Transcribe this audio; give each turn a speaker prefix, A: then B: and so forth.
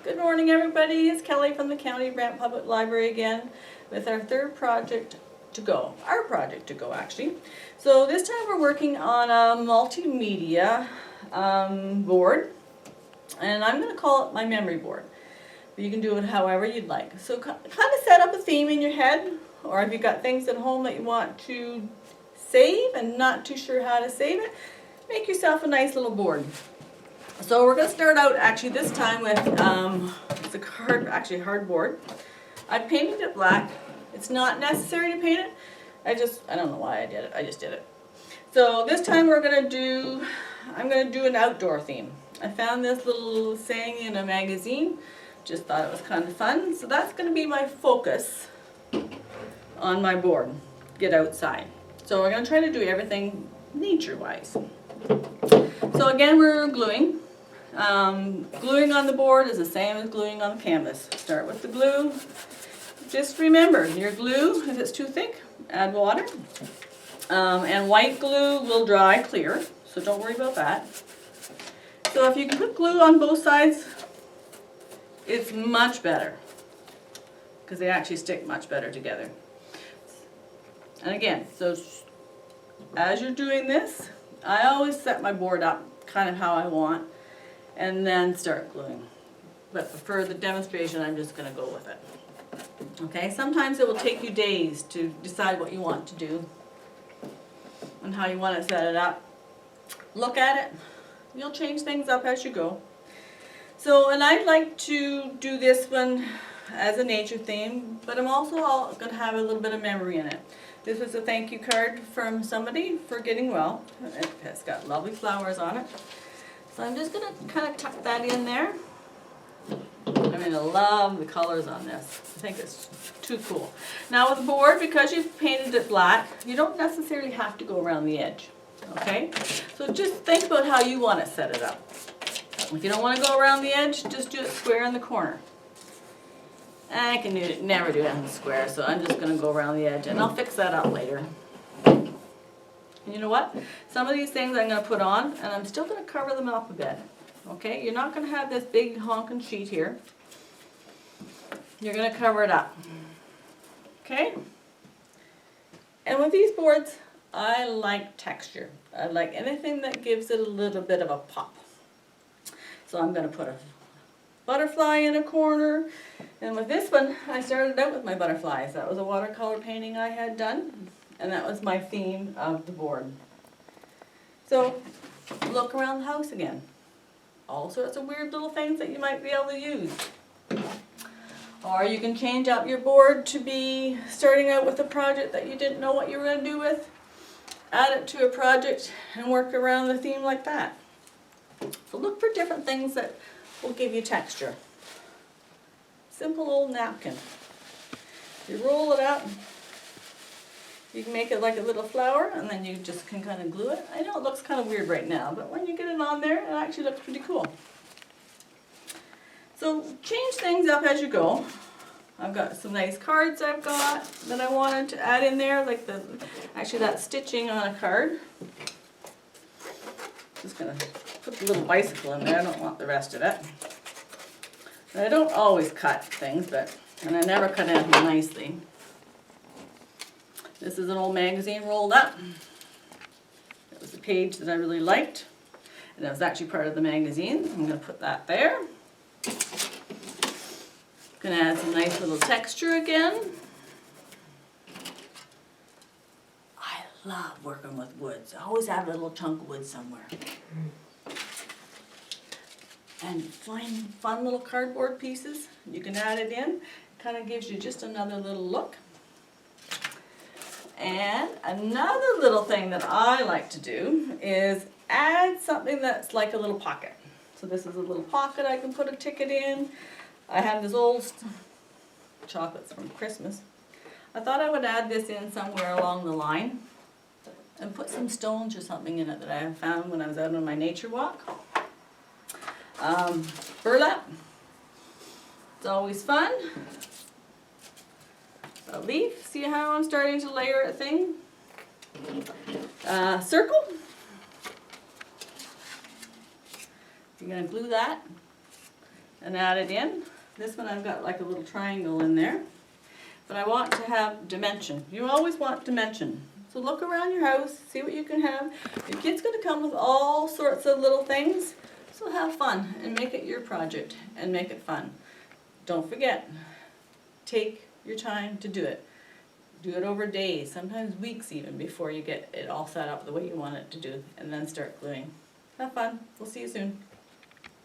A: Good morning, everybody. It's Kelly from the County Brant Public Library again with our third project to go. Our project to go, actually. So this time we're working on a multimedia board, and I'm going to call it my memory board. But you can do it however you'd like. So kind of set up a theme in your head, or if you've got things at home that you want to save and not too sure how to save it, make yourself a nice little board. So we're going to start out actually this time with it's a hard board. I painted it black. It's not necessary to paint it. I don't know why I did it. I just did it. So this time I'm going to do an outdoor theme. I found this little saying in a magazine. Just thought it was kind of fun. So that's going to be my focus on my board. Get outside. So we're going to try to do everything nature-wise. So again, we're gluing. Gluing on the board is the same as gluing on the canvas. Start with the glue. Just remember, your glue, if it's too thick, add water. And white glue will dry clear, so don't worry about that. So if you can put glue on both sides, it's much better, because they actually stick much better together. And again, so as you're doing this, I always set my board up kind of how I want, and then start gluing. But for the demonstration, I'm just going to go with it. Okay, sometimes it will take you days to decide what you want to do and how you want to set it up. Look at it. You'll change things up as you go. So, and I'd like to do this one as a nature theme, but I'm also going to have a little bit of memory in it. This was a thank you card from somebody for getting well. It's got lovely flowers on it. So I'm just going to kind of tuck that in there. I mean, I love the colors on this. I think it's too cool. Now with the board, because you've painted it black, you don't necessarily have to go around the edge. Okay? So just think about how you want to set it up. If you don't want to go around the edge, just do it square in the corner. I can never do it in the square, so I'm just going to go around the edge, and I'll fix that up later. And you know what? Some of these things I'm going to put on, and I'm still going to cover them up a bit. Okay? You're not going to have this big honking sheet here. You're going to cover it up. Okay? And with these boards, I like texture. I like anything that gives it a little bit of a pop. So I'm going to put a butterfly in a corner. And with this one, I started out with my butterflies. That was a watercolor painting I had done. And that was my theme of the board. So look around the house again. All sorts of weird little things that you might be able to use. Or you can change up your board to be starting out with a project that you didn't know what you were going to do with. Add it to a project and work around the theme like that. So look for different things that will give you texture. Simple old napkin. You roll it up. You can make it like a little flower, and then you just can kind of glue it. I know it looks kind of weird right now, but when you get it on there, it actually looks pretty cool. So change things up as you go. I've got some nice cards I've got that I wanted to add in there, like actually that stitching on a card. Just gonna put the little bicycle in there. I don't want the rest of it. And I don't always cut things, and I never cut anything nicely. This is an old magazine rolled up. It was a page that I really liked, and it was actually part of the magazine. I'm going to put that there. Going to add some nice little texture again. I love working with woods. I always have a little chunk of wood somewhere. And find fun little cardboard pieces. You can add it in. It kind of gives you just another little look. And another little thing that I like to do is add something that's like a little pocket. So this is a little pocket I can put a ticket in. I have this old chocolates from Christmas. I thought I would add this in somewhere along the line and put some stones or something in it that I found when I was out on my nature walk. Burlap. It's always fun. A leaf. See how I'm starting to layer a thing? Circle. You're going to glue that. and add it in. This one I've got like a little triangle in there. But I want to have dimension. You always want dimension. So look around your house, see what you can have. Your kid's going to come with all sorts of little things. So have fun and make it your project and make it fun. Don't forget, take your time to do it. Do it over days, sometimes weeks even, before you get it all set up the way you want it to do, and then start gluing. Have fun. We'll see you soon.